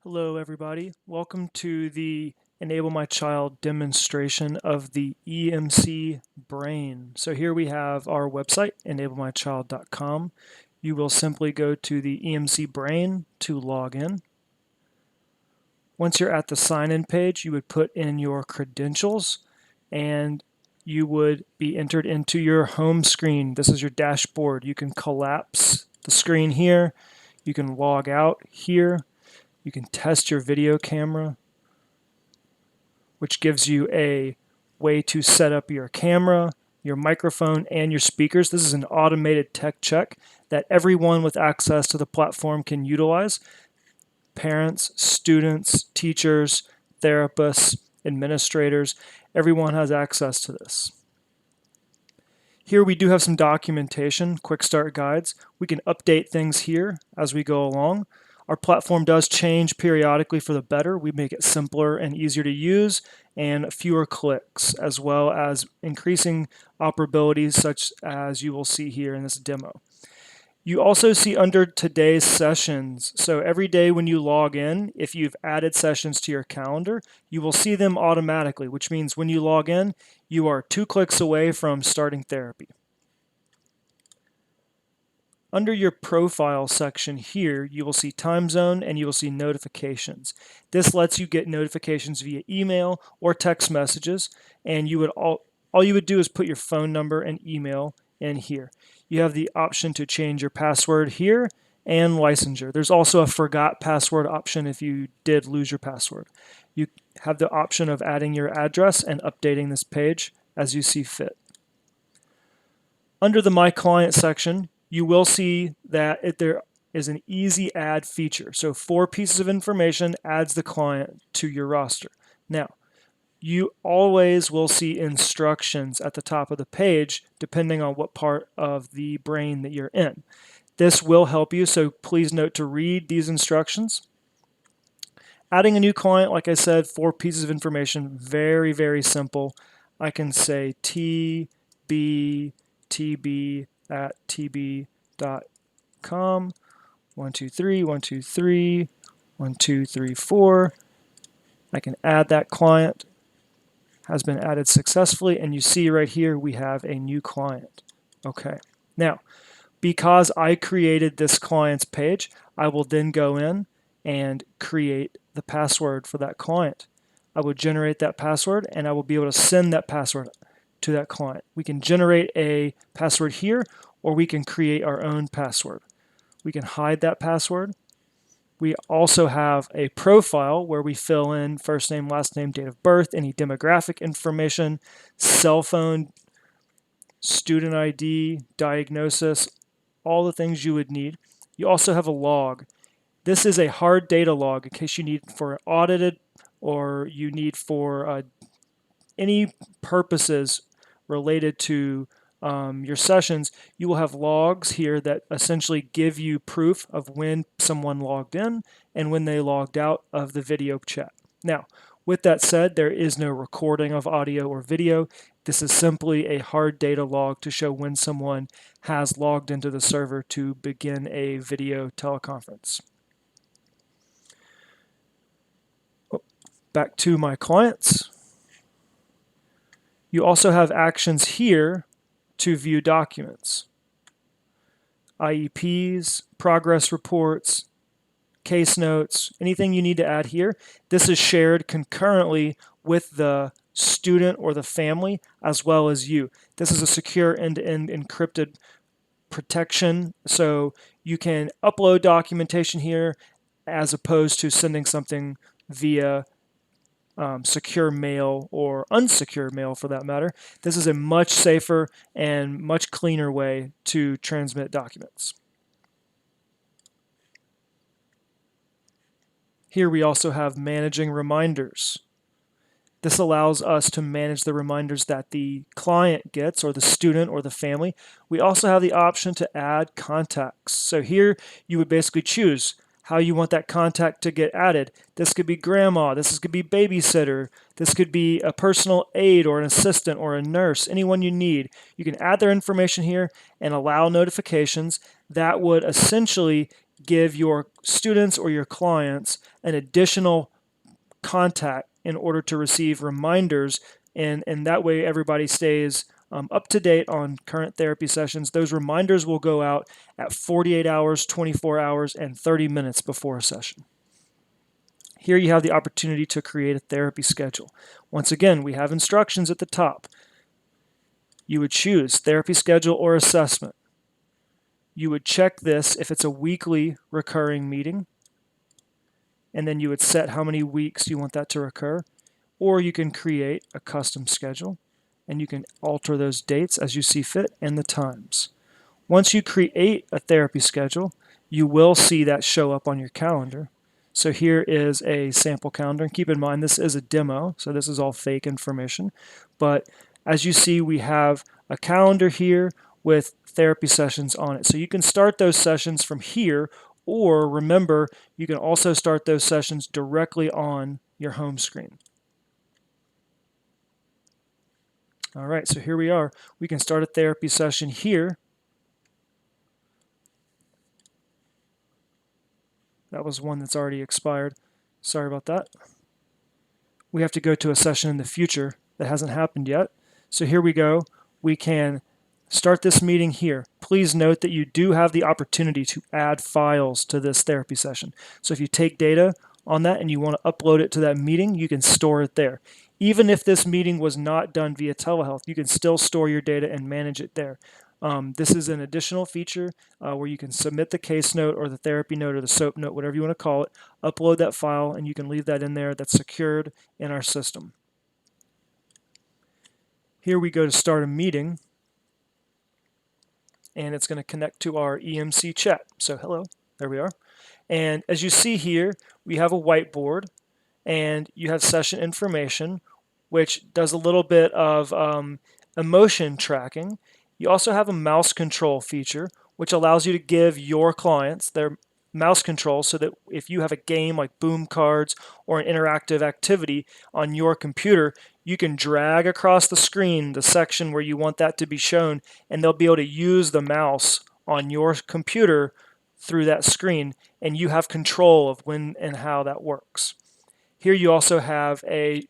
Hello everybody, welcome to the Enable My Child demonstration of the EMC brain. So here we have our website, enablemychild.com. You will simply go to the EMC brain to log in. Once you're at the sign-in page, you would put in your credentials and you would be entered into your home screen. This is your dashboard. You can collapse the screen here. You can log out here. You can test your video camera, which gives you a way to set up your camera, your microphone, and your speakers. This is an automated tech check that everyone with access to the platform can utilize. Parents, students, teachers, therapists, administrators, everyone has access to this. Here we do have some documentation, quick start guides. We can update things here as we go along. Our platform does change periodically for the better. We make it simpler and easier to use and fewer clicks, as well as increasing operability such as you will see here in this demo. You also see under today's sessions, so every day when you log in, if you've added sessions to your calendar, you will see them automatically, which means when you log in, you are 2 clicks away from starting therapy. Under your profile section here, you will see time zone and you will see notifications. This lets you get notifications via email or text messages, and you would all you would do is put your phone number and email in here. You have the option to change your password here and licensure. There's also a forgot password option if you did lose your password. You have the option of adding your address and updating this page as you see fit. Under the My Client section, you will see that there is an easy add feature. So 4 pieces of information adds the client to your roster. Now, you always will see instructions at the top of the page depending on what part of the brain that you're in. This will help you, so please note to read these instructions. Adding a new client, like I said, 4 pieces of information, very, very simple. I can say TB at tb.com, 123, 123, 1234. I can add that client, has been added successfully, and you see right here we have a new client. Okay, now because I created this client's page, I will then go in and create the password for that client. I will generate that password and I will be able to send that password to that client. We can generate a password here, or we can create our own password. We can hide that password. We also have a profile where we fill in first name, last name, date of birth, any demographic information, cell phone, student ID, diagnosis, all the things you would need. You also have a log. This is a hard data log in case you need for audited or you need for any purposes related to your sessions. You will have logs here that essentially give you proof of when someone logged in and when they logged out of the video chat. Now, with that said, there is no recording of audio or video. This is simply a hard data log to show when someone has logged into the server to begin a video teleconference. Back to my clients. You also have actions here to view documents, IEPs, progress reports, case notes, anything you need to add here. This is shared concurrently with the student or the family as well as you. This is a secure end-to-end encrypted protection, so you can upload documentation here as opposed to sending something via secure mail or unsecure mail for that matter. This is a much safer and much cleaner way to transmit documents. Here we also have managing reminders. This allows us to manage the reminders that the client gets, or the student or the family. We also have the option to add contacts. So here you would basically choose how you want that contact to get added. This could be grandma, this could be babysitter, this could be a personal aide or an assistant or a nurse, anyone you need. You can add their information here and allow notifications that would essentially give your students or your clients an additional contact in order to receive reminders, and that way everybody stays up to date on current therapy sessions. Those reminders will go out at 48 hours, 24 hours, and 30 minutes before a session. Here you have the opportunity to create a therapy schedule. Once again, we have instructions at the top. You would choose therapy schedule or assessment. You would check this if it's a weekly recurring meeting, and then you would set how many weeks you want that to recur. Or you can create a custom schedule, and you can alter those dates as you see fit and the times. Once you create a therapy schedule, you will see that show up on your calendar. So here is a sample calendar. And keep in mind, this is a demo, so this is all fake information. But as you see, we have a calendar here with therapy sessions on it. So you can start those sessions from here, or remember, you can also start those sessions directly on your home screen. All right, so here we are. We can start a therapy session here. That was one that's already expired. Sorry about that. We have to go to a session in the future that hasn't happened yet. So here we go. We can start this meeting here. Please note that you do have the opportunity to add files to this therapy session. So if you take data on that and you want to upload it to that meeting, you can store it there. Even if this meeting was not done via telehealth, you can still store your data and manage it there. This is an additional feature where you can submit the case note or the therapy note or the SOAP note, whatever you want to call it, upload that file, and you can leave that in there. That's secured in our system. Here we go to start a meeting, and it's going to connect to our EMC chat. So hello, there we are. And as you see here, we have a whiteboard, and you have session information, which does a little bit of emotion tracking. You also have a mouse control feature, which allows you to give your clients their mouse control so that if you have a game like Boom Cards or an interactive activity on your computer, you can drag across the screen the section where you want that to be shown, and they'll be able to use the mouse on your computer through that screen, and you have control of when and how that works. Here you also have a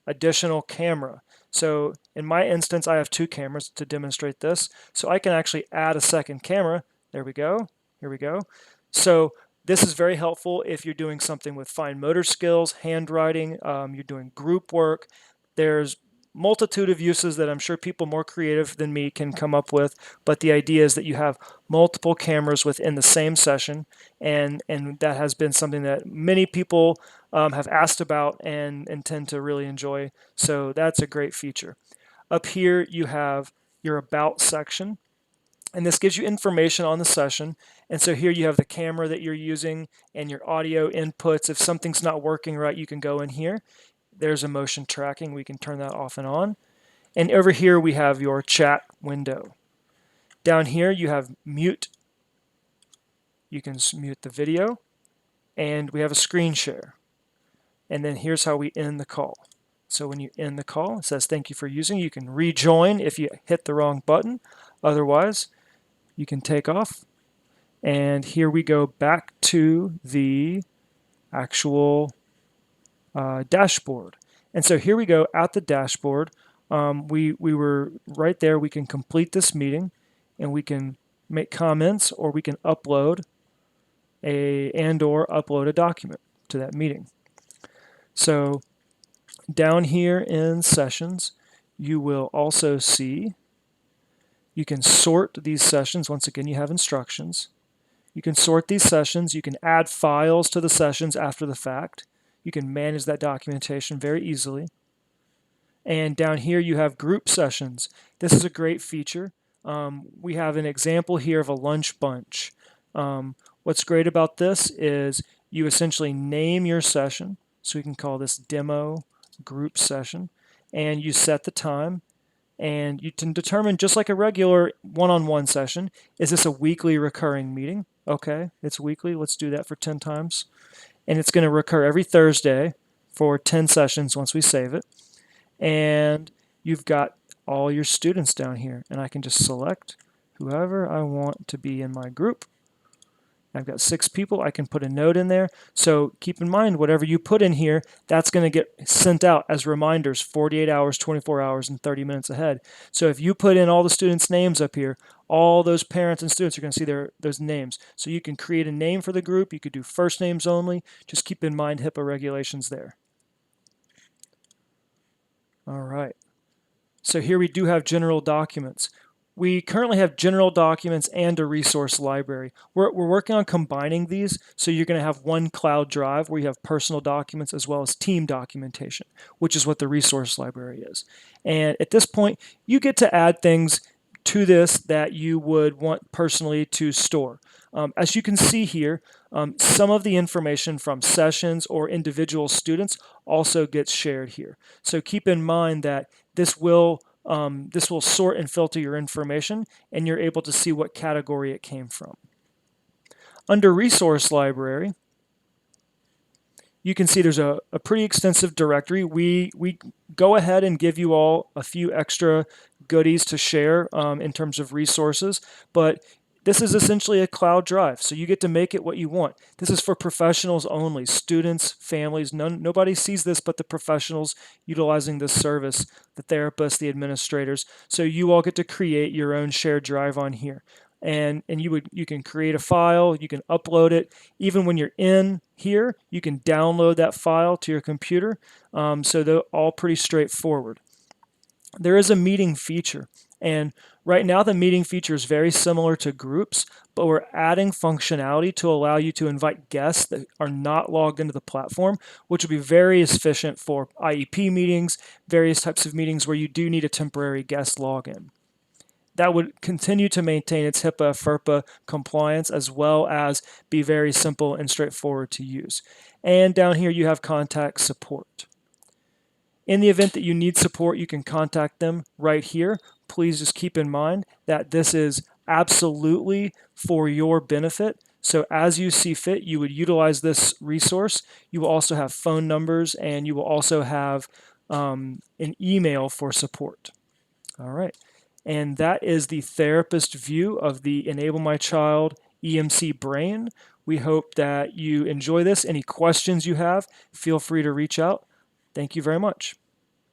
additional camera. So in my instance, I have two cameras to demonstrate this. So I can actually add a second camera. There we go. Here we go. So this is very helpful if you're doing something with fine motor skills, handwriting, you're doing group work. There's multitude of uses that I'm sure people more creative than me can come up with, but the idea is that you have multiple cameras within the same session, and that has been something that many people have asked about and tend to really enjoy, so that's a great feature. Up here you have your About section, and this gives you information on the session, and so here you have the camera that you're using and your audio inputs. If something's not working right, you can go in here. There's emotion tracking. We can turn that off and on. And over here we have your chat window. Down here you have mute. You can mute the video. And we have a screen share. And then here's how we end the call. So when you end the call, it says thank you for using. You can rejoin if you hit the wrong button. Otherwise, you can take off. And here we go back to the actual dashboard. And so here we go at the dashboard. We were right there. We can complete this meeting, and we can make comments, or we can upload or upload a document to that meeting. So down here in sessions, you will also see you can sort these sessions. Once again, you have instructions. You can sort these sessions. You can add files to the sessions after the fact. You can manage that documentation very easily. And down here you have group sessions. This is a great feature. We have an example here of a lunch bunch. What's great about this is you essentially name your session. So we can call this demo group session. And you set the time. And you can determine, just like a regular one-on-one session, is this a weekly recurring meeting? Okay, it's weekly. Let's do that for 10 times. And it's going to recur every Thursday for 10 sessions once we save it. And you've got all your students down here, and I can just select whoever I want to be in my group, I've got 6 people. I can put a note in there. So keep in mind, whatever you put in here, that's going to get sent out as reminders 48 hours, 24 hours, and 30 minutes ahead. So if you put in all the students' names up here, all those parents and students are going to see those names. So you can create a name for the group. You could do first names only. Just keep in mind HIPAA regulations there. All right. So here we do have general documents. We currently have general documents and a resource library. We're working on combining these, so you're going to have one cloud drive where you have personal documents as well as team documentation, which is what the resource library is. And at this point, you get to add things to this that you would want personally to store. As you can see here, some of the information from sessions or individual students also gets shared here. So keep in mind that this will sort and filter your information, and you're able to see what category it came from. Under Resource Library, you can see there's a pretty extensive directory. We go ahead and give you all a few extra goodies to share in terms of resources, but this is essentially a cloud drive, so you get to make it what you want. This is for professionals only, students, families. Nobody sees this but the professionals utilizing this service, the therapists, the administrators. So you all get to create your own shared drive on here. And you can create a file, you can upload it. Even when you're in here, you can download that file to your computer. So they're all pretty straightforward. There is a meeting feature, and right now the meeting feature is very similar to groups, but we're adding functionality to allow you to invite guests that are not logged into the platform, which will be very efficient for IEP meetings, various types of meetings where you do need a temporary guest login. That would continue to maintain its HIPAA, FERPA compliance, as well as be very simple and straightforward to use. And down here you have contact support. In the event that you need support, you can contact them right here. Please just keep in mind that this is absolutely for your benefit. So as you see fit, you would utilize this resource. You will also have phone numbers, and you will also have an email for support. All right. And that is the therapist view of the Enable My Child EMC brain. We hope that you enjoy this. Any questions you have, feel free to reach out. Thank you very much.